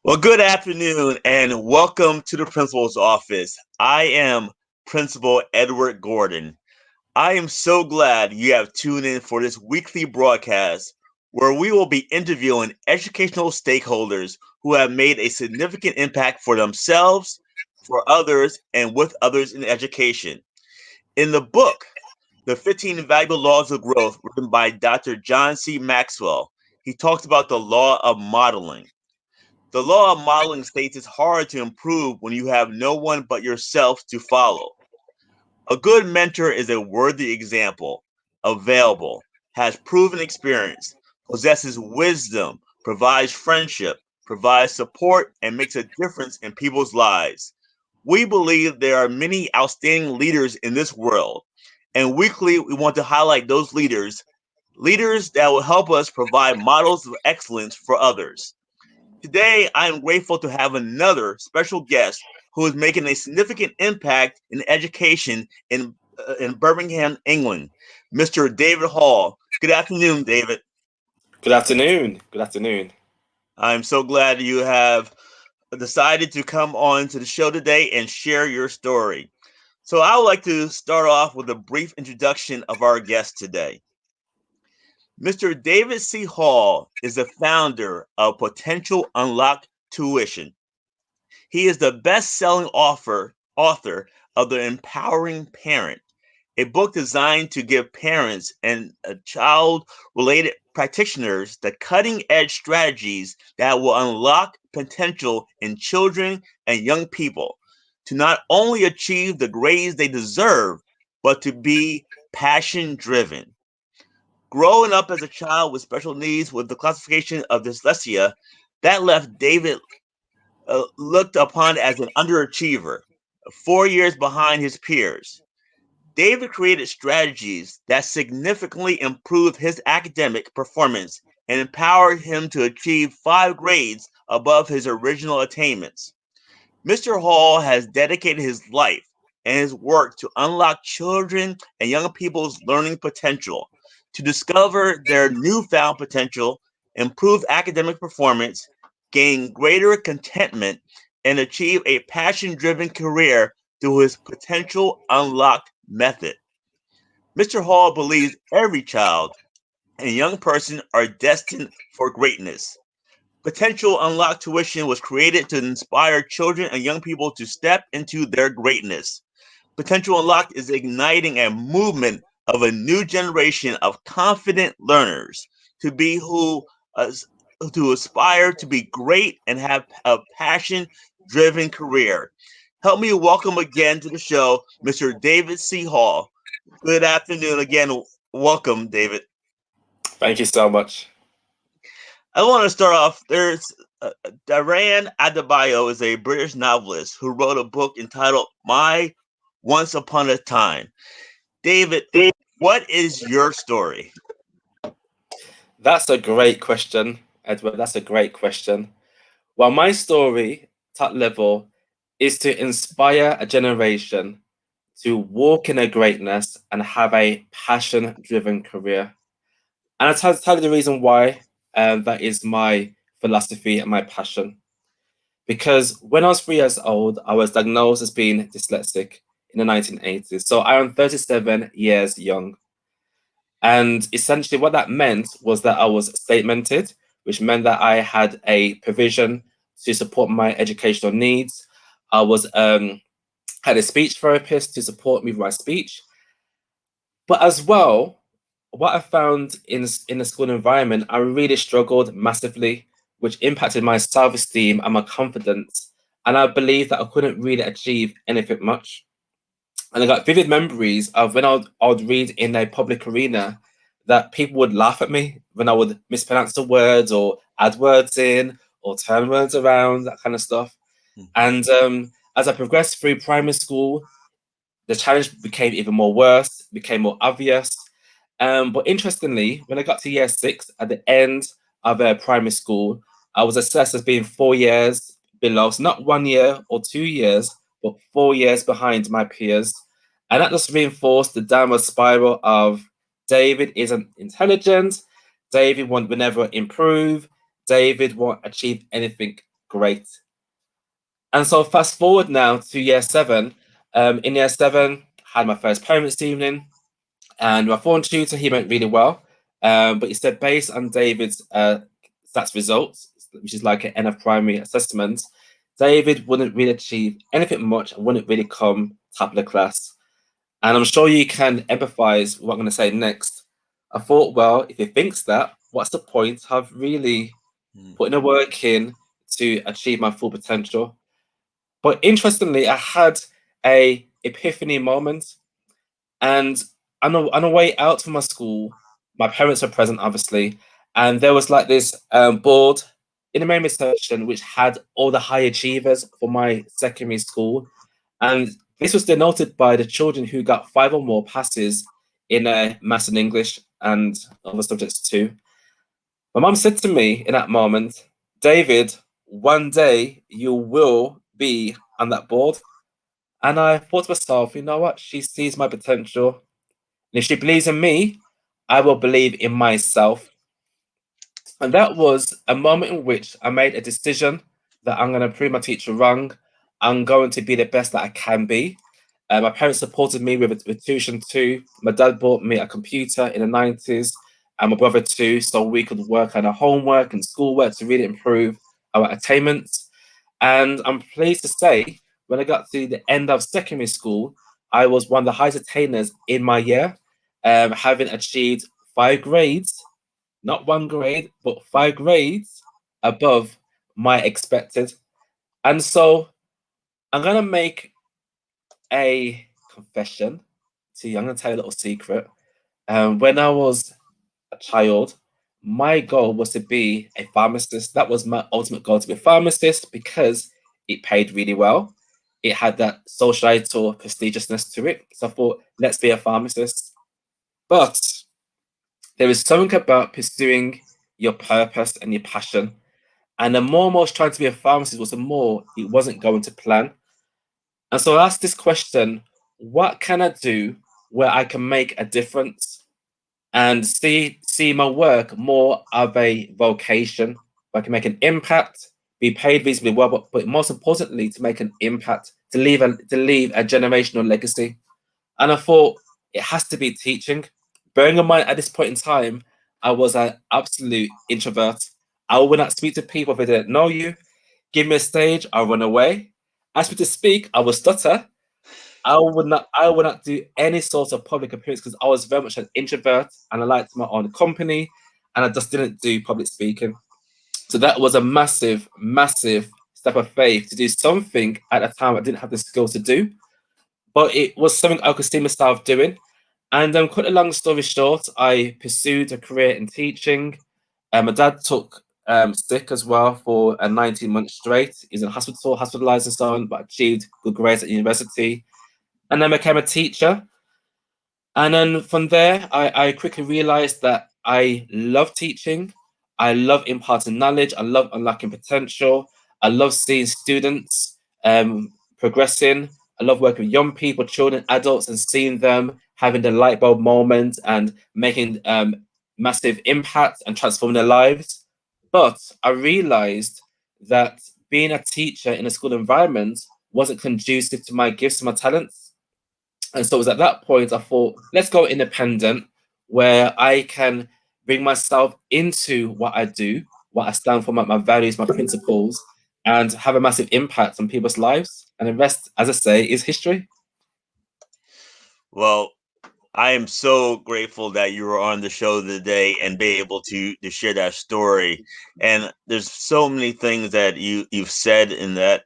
Well, good afternoon and welcome to the principal's office. I am Principal Edward Gordon. I am so glad you have tuned in for this weekly broadcast where we will be interviewing educational stakeholders who have made a significant impact for themselves, for others, and with others in education. In the book, The 15 Valuable Laws of Growth, written by Dr. John C. Maxwell, he talks about the law of modeling. The law of modeling states it's hard to improve when you have no one but yourself to follow. A good mentor is a worthy example, available, has proven experience, possesses wisdom, provides friendship, provides support, and makes a difference in people's lives. We believe there are many outstanding leaders in this world, and weekly we want to highlight those leaders that will help us provide models of excellence for others. Today, I am grateful to have another special guest who is making a significant impact in education in Birmingham, England, Mr. David Hall. Good afternoon, David. Good afternoon. Good afternoon. I'm so glad you have decided to come on to the show today and share your story. So, I would like to start off with a brief introduction of our guest today. Mr. David C. Hall is the founder of Potential Unlocked Tuition. He is the best-selling author of The Empowering Parent, a book designed to give parents and child-related practitioners the cutting-edge strategies that will unlock potential in children and young people to not only achieve the grades they deserve, but to be passion-driven. Growing up as a child with special needs with the classification of dyslexia, that left David looked upon as an underachiever, 4 years behind his peers. David created strategies that significantly improved his academic performance and empowered him to achieve 5 grades above his original attainments. Mr. Hall has dedicated his life and his work to unlock children and young people's learning potential, to discover their newfound potential, improve academic performance, gain greater contentment, and achieve a passion driven career through his potential unlocked method. Mr. Hall believes every child and young person are destined for greatness. Potential Unlocked Tuition was created to inspire children and young people to step into their greatness. Potential Unlocked is igniting a movement of a new generation of confident learners to be who to aspire to be great and have a passion-driven career. Help me welcome again to the show, Mr. David C. Hall. Good afternoon again. Welcome, David. Thank you so much. I want to start off. There's Diran Adebayo is a British novelist who wrote a book entitled "My Once Upon a Time." David, what is your story? That's a great question, Edward. That's a great question. Well, my story, top level, is to inspire a generation to walk in their greatness and have a passion driven career. And tell you the reason why that is my philosophy and my passion. Because when I was 3 years old, I was diagnosed as being dyslexic in the 1980s. So I am 37 years young. And essentially, what that meant was that I was statemented, which meant that I had a provision to support my educational needs. I was had a speech therapist to support me with my speech. But as well, what I found in the school environment, I really struggled massively, which impacted my self-esteem and my confidence. And I believed that I couldn't really achieve anything much. And I got vivid memories of when I would read in a public arena that people would laugh at me when I would mispronounce the words or add words in or turn words around, that kind of stuff. And as I progressed through primary school, the challenge became even more worse, became more obvious. But interestingly, when I got to year 6, at the end of primary school, I was assessed as being 4 years below, so not 1 year or 2 years, but 4 years behind my peers. And that just reinforced the downward spiral of David isn't intelligent, David will never improve, David won't achieve anything. Great. And so fast forward now to year seven. In year seven, had my first parents' evening, and my form tutor, he went really well. But he said based on David's stats results, which is like an end of primary assessment, David wouldn't really achieve anything much and wouldn't really come top of the class. And I'm sure you can empathize with what I'm going to say next. I thought, well, if he thinks that, what's the point of really Mm. putting the work in to achieve my full potential? But interestingly, I had a epiphany moment, and on the way out from my school, my parents were present, obviously, and there was like this board in the main reception which had all the high achievers for my secondary school, and this was denoted by the children who got five or more passes in maths and English and other subjects too. My mum said to me in that moment, David, one day you will be on that board. And I thought to myself, you know what? She sees my potential. And if she believes in me, I will believe in myself. And that was a moment in which I made a decision that I'm going to prove my teacher wrong. I'm going to be the best that I can be. My parents supported me with tuition too. My dad bought me a computer in the 90s, and my brother too, so we could work on our homework and schoolwork to really improve our attainments. And I'm pleased to say, when I got to the end of secondary school, I was one of the highest attainers in my year, having achieved five grades, not one grade, but five grades above my expected. And so I'm going to make a confession to you. I'm going to tell you a little secret. When I was a child, my goal was to be a pharmacist. That was my ultimate goal, to be a pharmacist, because it paid really well. It had that societal prestigiousness to it. So I thought, let's be a pharmacist. But there is something about pursuing your purpose and your passion. And the more I was trying to be a pharmacist, was the more it wasn't going to plan. And so I asked this question: what can I do where I can make a difference and see my work more of a vocation? Where I can make an impact, be paid reasonably well, but most importantly, to make an impact, to leave a generational legacy. And I thought it has to be teaching. Bearing in mind, at this point in time, I was an absolute introvert. I would not speak to people if they didn't know you. Give me a stage, I'll run away. Ask me to speak, I will stutter. I would not do any sort of public appearance because I was very much an introvert and I liked my own company, and I just didn't do public speaking. So that was a massive, massive step of faith to do something at a time I didn't have the skills to do, but it was something I could see myself doing. And cut a long story short, I pursued a career in teaching. My dad took sick as well for 19 months straight. He's in hospital, hospitalized and so on, but achieved good grades at university. And then became a teacher. And then from there, I quickly realized that I love teaching. I love imparting knowledge. I love unlocking potential. I love seeing students progressing. I love working with young people, children, adults, and seeing them having the light bulb moment and making massive impact and transforming their lives. But I realized that being a teacher in a school environment wasn't conducive to my gifts and my talents. And so it was at that point I thought, let's go independent, where I can bring myself into what I do, what I stand for, my values, my principles, and have a massive impact on people's lives. And the rest, as I say, is history. Well, I am so grateful that you were on the show today and be able to share that story. And there's so many things that you've said in that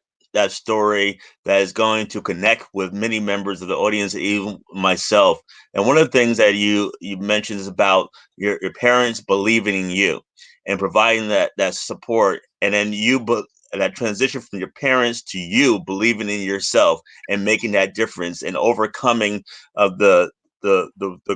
story that is going to connect with many members of the audience, even myself. And one of the things that you mentioned is about your parents believing in you and providing that support, and then that transition from your parents to you believing in yourself and making that difference and overcoming of the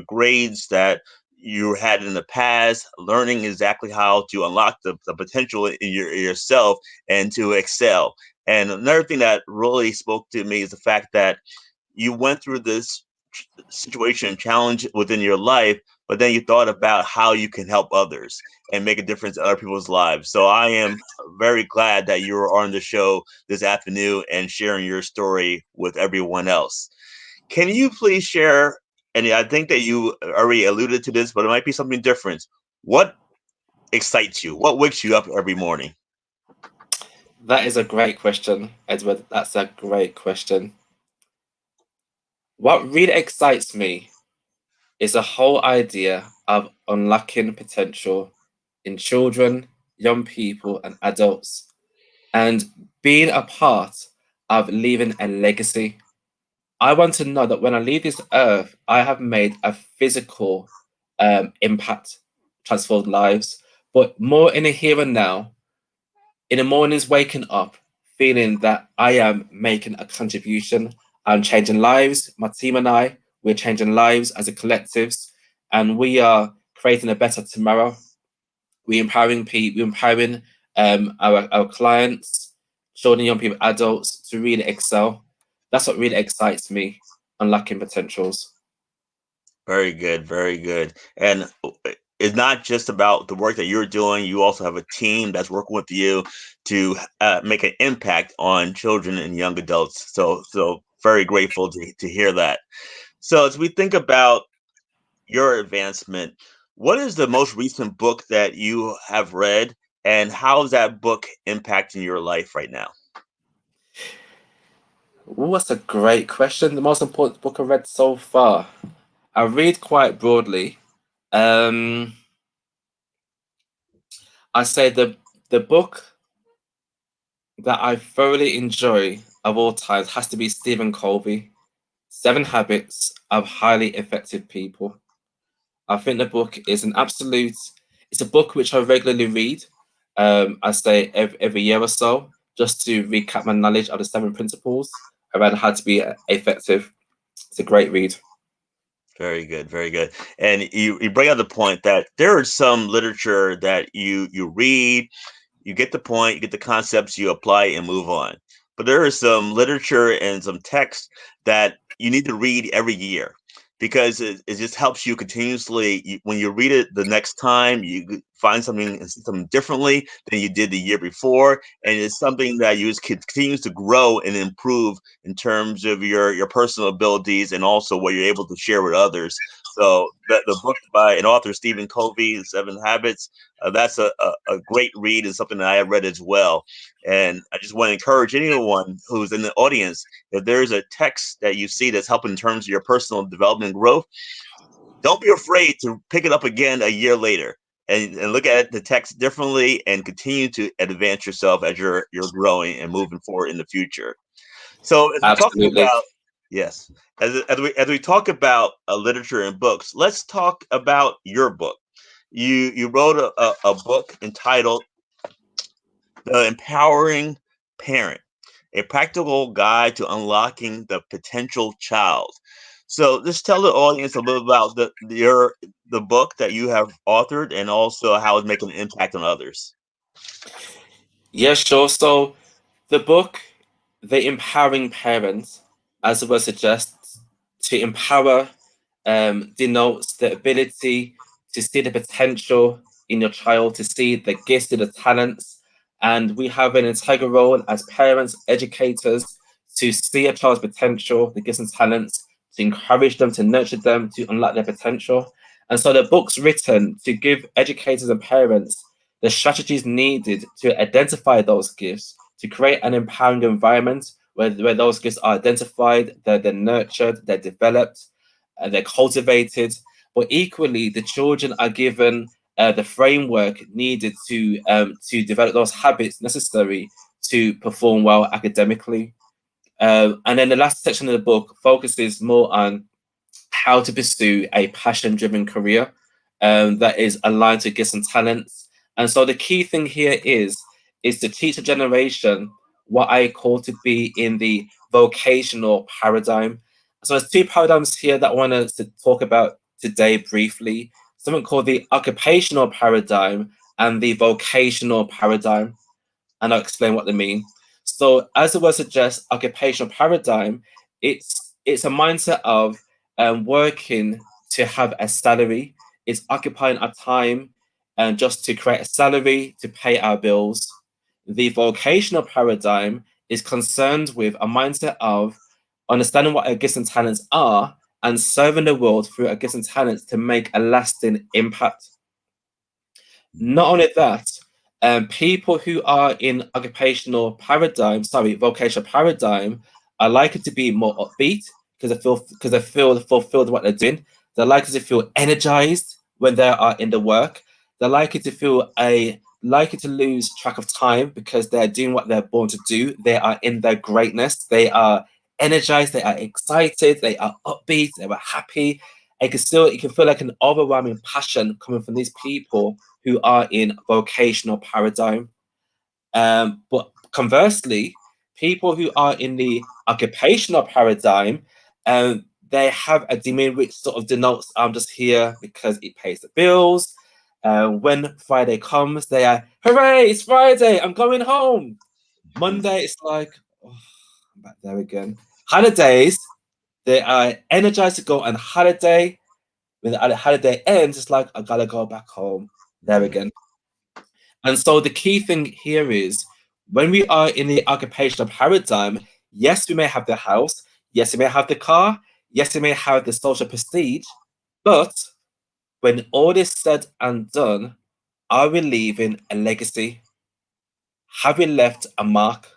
grades that you had in the past, learning exactly how to unlock the potential in yourself and to excel. And another thing that really spoke to me is the fact that you went through this situation challenge within your life, but then you thought about how you can help others and make a difference in other people's lives. So I am very glad that you are on the show this afternoon and sharing your story with everyone else. Can you please share? And I think that you already alluded to this, but it might be something different. What excites you? What wakes you up every morning? That is a great question, Edward. That's a great question. What really excites me is the whole idea of unlocking potential in children, young people, and adults, and being a part of leaving a legacy. I want to know that when I leave this earth, I have made a physical impact, transformed lives, but more in the here and now, in the mornings, waking up, feeling that I am making a contribution. I'm changing lives. My team and I, we're changing lives as a collectives, and we are creating a better tomorrow. We're empowering people, we're empowering our clients, children, young people, adults to really excel. That's what really excites me, unlocking potentials. Very good, very good. And it's not just about the work that you're doing. You also have a team that's working with you to make an impact on children and young adults. So very grateful to hear that. So as we think about your advancement, what is the most recent book that you have read, and how is that book impacting your life right now? Ooh, that's a great question. The most important book I've read so far. I read quite broadly. Um, I say the book that I thoroughly enjoy of all times has to be Stephen Covey, Seven Habits of Highly Effective People. I think the book is an absolute. It's a book which I regularly read. I say every year or so, just to recap my knowledge of the seven principles around how to be effective. It's a great read. Very good, very good. And you bring up the point that there is some literature that you read, you get the point, you get the concepts, you apply and move on. But there is some literature and some text that you need to read every year because it just helps you continuously. When you read it the next time, you find something and see something differently than you did the year before, and it's something that you just continues to grow and improve in terms of your personal abilities and also what you're able to share with others. So the book by an author, Stephen Covey, Seven Habits, that's a great read and something that I have read as well. And I just want to encourage anyone who's in the audience, if there's a text that you see that's helping in terms of your personal development and growth, don't be afraid to pick it up again a year later and look at the text differently and continue to advance yourself as you're growing and moving forward in the future. So as we talk Absolutely. about yes, as we talk about literature and books, let's talk about your book. You wrote a book entitled "The Empowering Parent: A Practical Guide to Unlocking the Potential Child." So just tell the audience a little about the book that you have authored and also how it's making an impact on others. Yeah, sure. So the book, The Empowering Parent, as the word suggests, to empower denotes the ability to see the potential in your child, to see the gifts and the talents. And we have an integral role as parents, educators, to see a child's potential, the gifts and talents, to encourage them, to nurture them, to unlock their potential. And so the book's written to give educators and parents the strategies needed to identify those gifts, to create an empowering environment where those gifts are identified, they're nurtured, they're developed, they're cultivated, but equally the children are given the framework needed to develop those habits necessary to perform well academically. And then the last section of the book focuses more on how to pursue a passion-driven career that is aligned to gifts and talents. And so the key thing here is to teach a generation what I call to be in the vocational paradigm. So there's two paradigms here that I want to talk about today briefly. Something called the occupational paradigm and the vocational paradigm, and I'll explain what they mean. So, as the word suggests, occupational paradigm, it's a mindset of working to have a salary. It's occupying our time and just to create a salary to pay our bills. The vocational paradigm is concerned with a mindset of understanding what our gifts and talents are and serving the world through our gifts and talents to make a lasting impact. Not only that, people who are in vocational paradigm are likely to be more upbeat because they feel fulfilled what they're doing. They're likely to feel energized when they are in the work. They're likely to lose track of time because they're doing what they're born to do. They are in their greatness. They are energized. They are excited. They are upbeat. They were happy. You can feel like an overwhelming passion coming from these people who are in vocational paradigm. But conversely, people who are in the occupational paradigm, they have a demeanor which sort of denotes I'm just here because it pays the bills. When Friday comes, they are, hooray, it's Friday, I'm going home. Monday, it's like, oh, I'm back there again. Holidays, they are energized to go on holiday. When the holiday ends, it's like, I gotta go back home there again. And so the key thing here is when we are in the occupational paradigm, yes, we may have the house, yes, we may have the car, yes, we may have the social prestige, but when all is said and done, are we leaving a legacy? Have we left a mark?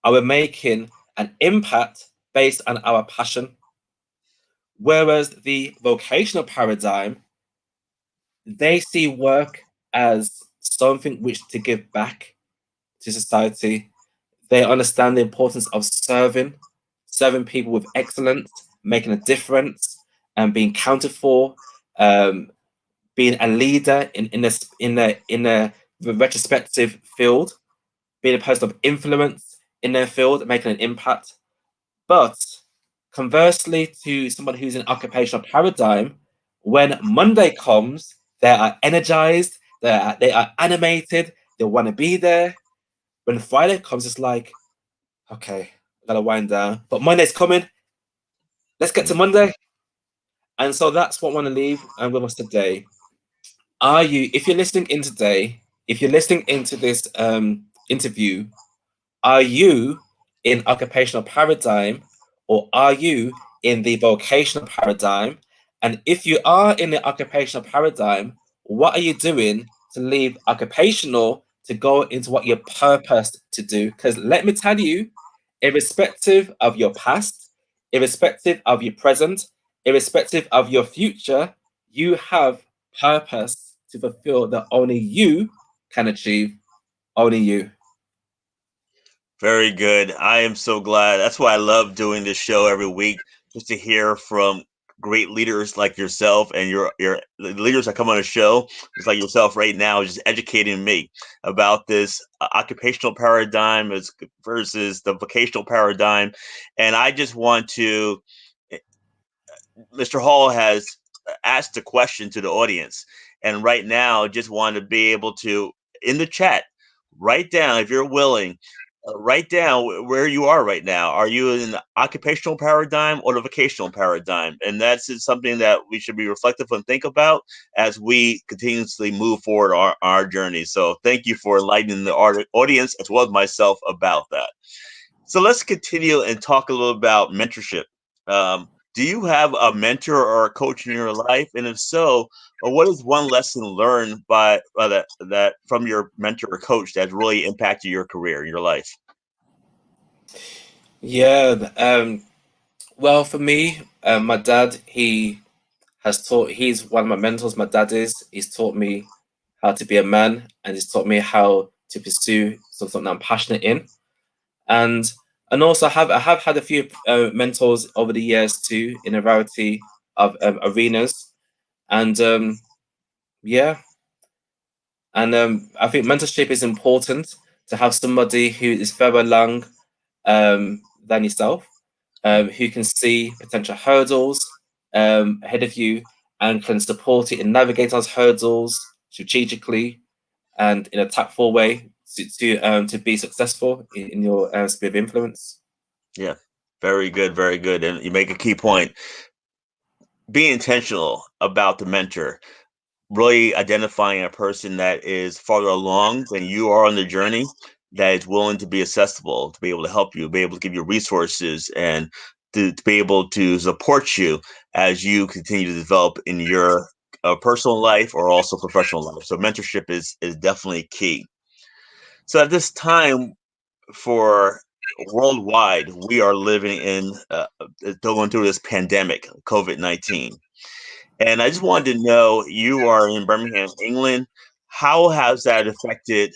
Are we making an impact based on our passion? Whereas the vocational paradigm, they see work as something which to give back to society. They understand the importance of serving people with excellence, making a difference, and being counted for, um, being a leader in a retrospective field, being a person of influence in their field, making an impact. But conversely, to someone who's in occupational paradigm, when Monday comes, they are energized, they are animated, they want to be there. When Friday comes, it's like, okay, I gotta wind down. But Monday's coming. Let's get to Monday. And so that's what I want to leave with us today. If you're listening in today, if you're listening into this interview, are you in occupational paradigm or are you in the vocational paradigm? And if you are in the occupational paradigm, what are you doing to leave occupational to go into what you're purposed to do? Because let me tell you, irrespective of your past, irrespective of your present, irrespective of your future, you have purpose to fulfill that only you can achieve, only you. Very good. I am so glad. That's why I love doing this show every week, just to hear from great leaders like yourself and your the leaders that come on the show, just like yourself right now, just educating me about this occupational paradigm versus the vocational paradigm. And I just want to Mr. Hall has asked a question to the audience, and right now, just want to be able to in the chat write down if you're willing. Write down where you are right now. Are you in the occupational paradigm or the vocational paradigm? And that's something that we should be reflective and think about as we continuously move forward our journey. So, thank you for enlightening the audience as well as myself about that. So let's continue and talk a little about mentorship. Do you have a mentor or a coach in your life? And if so, what is one lesson learned by that from your mentor or coach that's really impacted your career, your life? Yeah, well, for me, my dad, he's one of my mentors. My dad is. He's taught me how to be a man and he's taught me how to pursue something I'm passionate in. And and also I have had a few mentors over the years too in a variety of arenas. And yeah, and I think mentorship is important to have somebody who is further along than yourself, who can see potential hurdles ahead of you and can support it and navigate those hurdles strategically and in a tactful way to be successful in your sphere of influence. Yeah, very good, very good. And you make a key point. Be intentional about the mentor. really identifying a person that is farther along than you are on the journey, that is willing to be accessible, to be able to help you, be able to give you resources, and to be able to support you as you continue to develop in your personal life or also professional life. So mentorship is definitely key. So at this time, for worldwide, we are living in going through this pandemic, COVID-19. And I just wanted to know, you are in Birmingham, England. How has that affected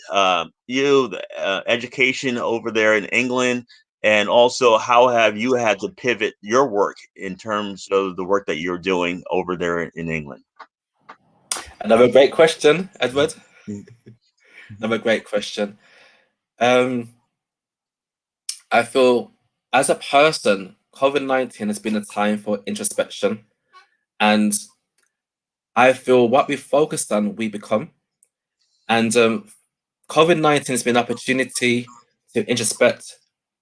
you, the education over there in England? And also, how have you had to pivot your work in terms of the work that you're doing over there in England? Another great question, Edward. Mhm. Another great question. Um, I feel as a person, COVID-19 has been a time for introspection. And I feel what we focused on, we become. And COVID-19 has been an opportunity to introspect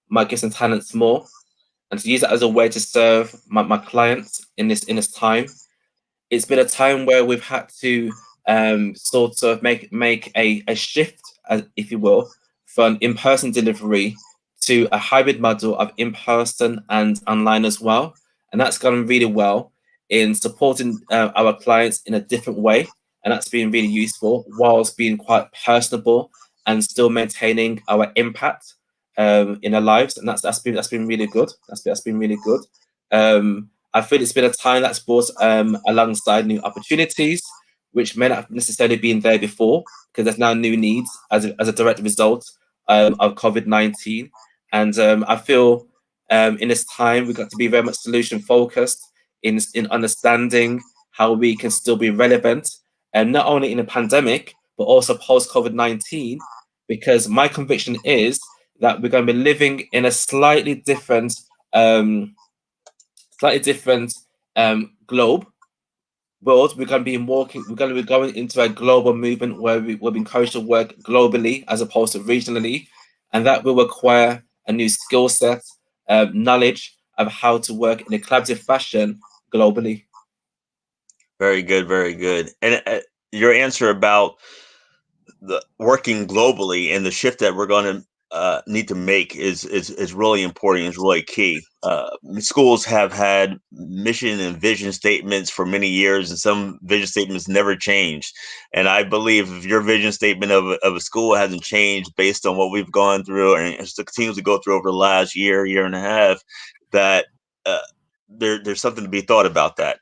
my gifts and talents more and to use it as a way to serve my clients in this time. It's been a time where we've had to sort of make a shift, if you will, from in-person delivery to a hybrid model of in-person and online as well. And that's gone really well in supporting our clients in a different way. And that's been really useful whilst being quite personable and still maintaining our impact in our lives. And that's been really good. That's been really good. I feel it's been a time that's brought alongside new opportunities, which may not have necessarily been there before, because there's now new needs as a direct result of COVID-19. And I feel in this time, we've got to be very much solution focused in understanding how we can still be relevant, and not only in a pandemic, but also post COVID-19, because my conviction is that we're going to be living in a um, slightly different globe world. We're going to be going into a global movement where we'll be encouraged to work globally as opposed to regionally, and that will require a new skill set, knowledge of how to work in a collaborative fashion globally. Very good, very good. And your answer about the working globally and the shift that we're going to need to make is really important. Is really key. Schools have had mission and vision statements for many years, and some vision statements never changed. And I believe if your vision statement of a school hasn't changed based on what we've gone through and still continues to go through over the last year and a half, that uh, there's something to be thought about. That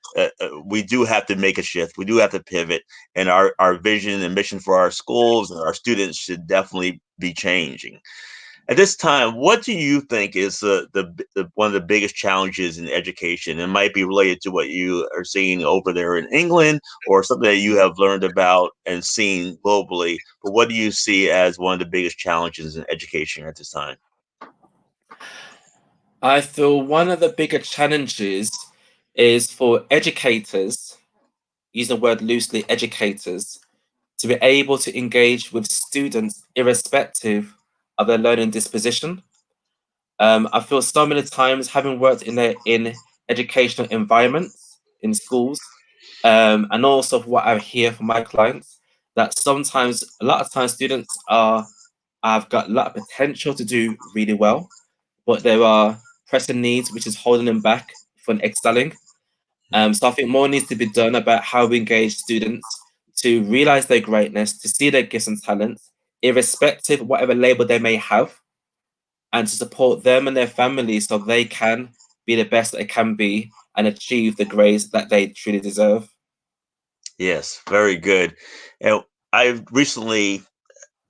we do have to make a shift. We do have to pivot, and our vision and mission for our schools and our students should definitely be changing. At this time, what do you think is the one of the biggest challenges in education? It might be related to what you are seeing over there in England or something that you have learned about and seen globally. But what do you see as one of the biggest challenges in education at this time? I feel one of the bigger challenges is for educators, use the word loosely, educators, to be able to engage with students irrespective of their learning disposition. I feel so many times, having worked in educational environments in schools, and also what I hear from my clients, that sometimes, a lot of times, students have got a lot of potential to do really well, but there are pressing needs which is holding them back from excelling. So I think more needs to be done about how we engage students to realize their greatness, to see their gifts and talents, irrespective of whatever label they may have, and to support them and their families so they can be the best they can be and achieve the grades that they truly deserve. Yes, very good. And I recently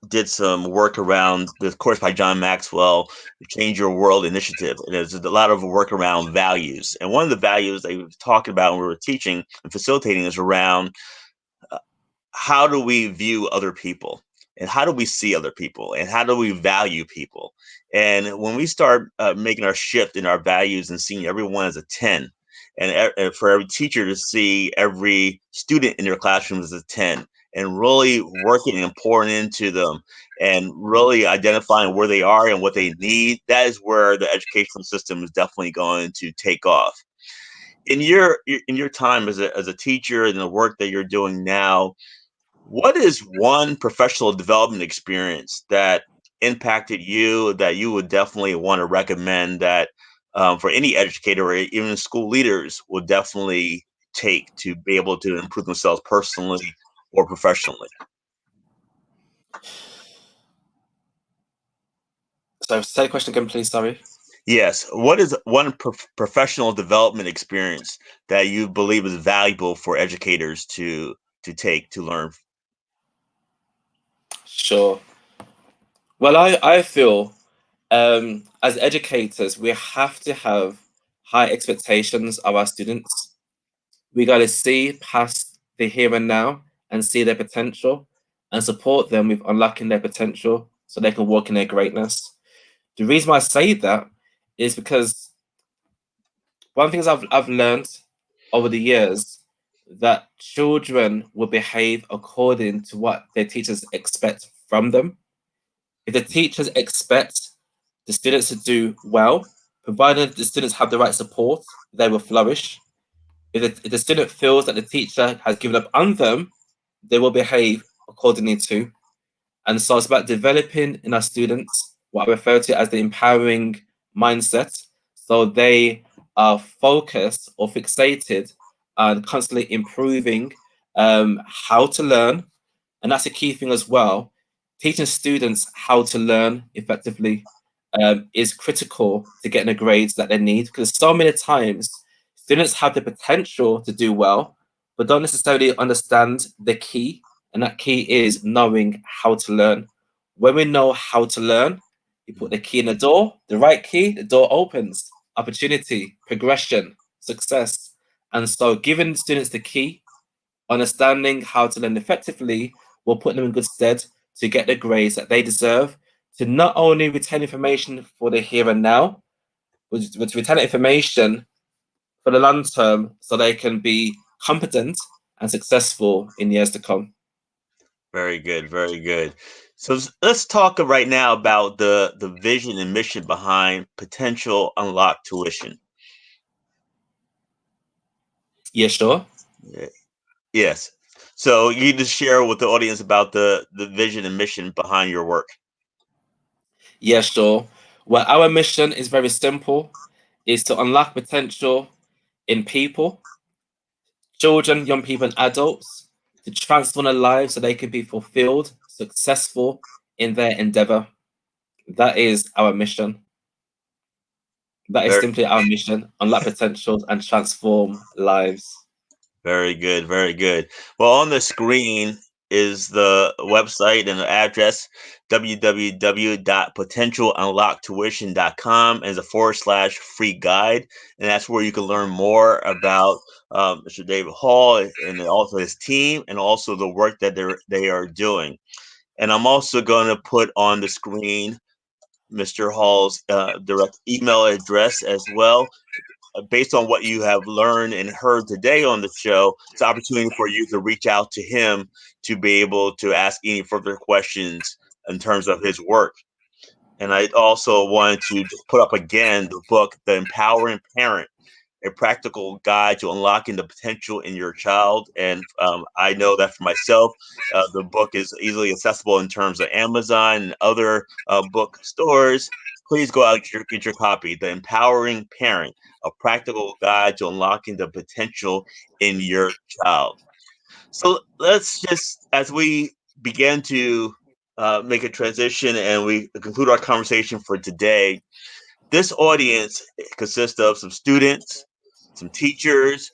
did some work around the course by John Maxwell, the Change Your World Initiative. And there's a lot of work around values. And one of the values they were talking about when we were teaching and facilitating is around uh, how do we view other people, and how do we see other people, and how do we value people. And when we start making our shift in our values and seeing everyone as a 10, and for every teacher to see every student in their classroom as a 10, and really working and pouring into them and really identifying where they are and what they need, that is where the educational system is definitely going to take off. in your time as a teacher and the work that you're doing now, what is one professional development experience that impacted you that you would definitely want to recommend that for any educator or even school leaders would definitely take to be able to improve themselves personally or professionally? So say the question again, please. Sorry. Yes. What is one professional development experience that you believe is valuable for educators to take to learn? Sure. Well, I feel as educators, we have to have high expectations of our students. We got to see past the here and now and see their potential and support them with unlocking their potential so they can walk in their greatness. The reason why I say that is because one of the things I've learned over the years that children will behave according to what their teachers expect from them. If the teachers expect the students to do well, provided the students have the right support, they will flourish. If the student feels that the teacher has given up on them, they will behave accordingly too. And so it's about developing in our students what I refer to as the empowering mindset. So they are focused or fixated on constantly improving how to learn. And that's a key thing as well. Teaching students how to learn effectively is critical to getting the grades that they need because so many times students have the potential to do well, but don't necessarily understand the key, and that key is knowing how to learn. When we know how to learn, you put the key in the door, the right key, the door opens. Opportunity, progression, success. And so giving students the key, understanding how to learn effectively will put them in good stead to get the grades that they deserve, to not only retain information for the here and now, but to retain information for the long term so they can be competent and successful in years to come. Very good, very good. So let's talk right now about the vision and mission behind Potential Unlocked Tuition. Yeah, sure. Yeah. Yes. So you just share with the audience about the vision and mission behind your work. Yeah, sure. Well, our mission is very simple, is to unlock potential in people, children, young people, and adults to transform their lives so they can be fulfilled, successful in their endeavor. That is our mission. That is Very, simply our mission, unlock potentials and transform lives. very good, very good. Well, on the screen is the website and the address www.potentialunlocktuition.com and a / free guide. And that's where you can learn more about Mr. David Hall and also his team and also the work that they are doing. And I'm also going to put on the screen Mr. Hall's direct email address as well. Based on what you have learned and heard today on the show, it's an opportunity for you to reach out to him to be able to ask any further questions in terms of his work. And I also wanted to just put up again the book, The Empowering Parent, a practical guide to unlocking the potential in your child. And I know that for myself, the book is easily accessible in terms of Amazon and other book stores. Please go out and get your copy, The Empowering Parent, a practical guide to unlocking the potential in your child. So let's just, as we begin to make a transition and we conclude our conversation for today, this audience consists of some students, some teachers,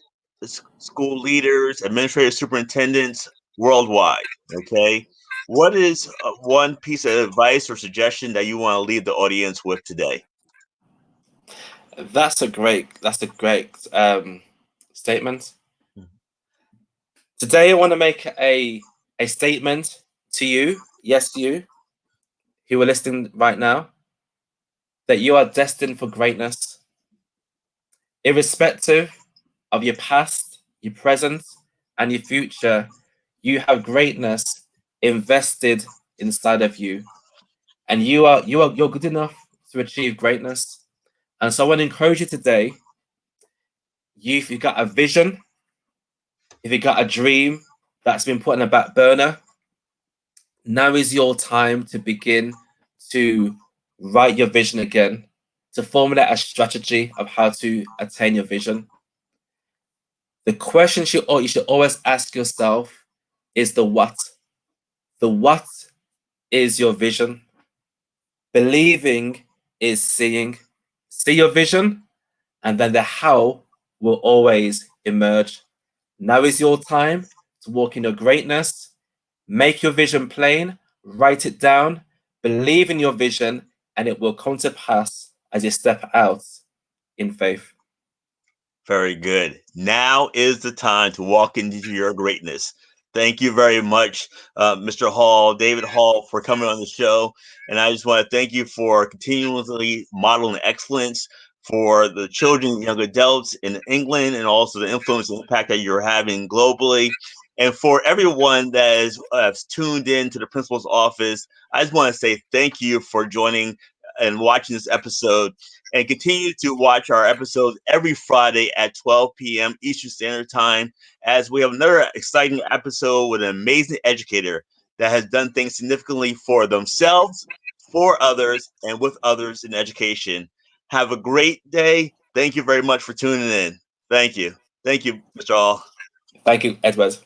school leaders, administrators, superintendents worldwide. Okay. What is one piece of advice or suggestion that you want to leave the audience with today? That's a great statement. Today I want to make a statement to you, yes, you who are listening right now, that you are destined for greatness, irrespective of your past, your present, and your future. You have greatness invested inside of you, and you're good enough to achieve greatness. And so I want to encourage you today. Youth, you got a vision, if you got a dream that's been put on a back burner, now is your time to begin to write your vision again, to formulate a strategy of how to attain your vision. The question you should always ask yourself is the what. The what is your vision. Believing is seeing. See your vision, and then the how will always emerge. Now is your time to walk in your greatness. Make your vision plain, write it down, believe in your vision, and it will come to pass as you step out in faith. Very good. Now is the time to walk into your greatness. Thank you very much, Mr. Hall, David Hall, for coming on the show. And I just want to thank you for continually modeling excellence for the children and young adults in England, and also the influence and impact that you're having globally. And for everyone that is tuned in to the principal's office, I just want to say thank you for joining and watching this episode, and continue to watch our episodes every Friday at 12 p.m. Eastern Standard Time, as we have another exciting episode with an amazing educator that has done things significantly for themselves, for others, and with others in education. Have a great day. Thank you very much for tuning in. Thank you. Thank you, Mr. All. Thank you, Edward.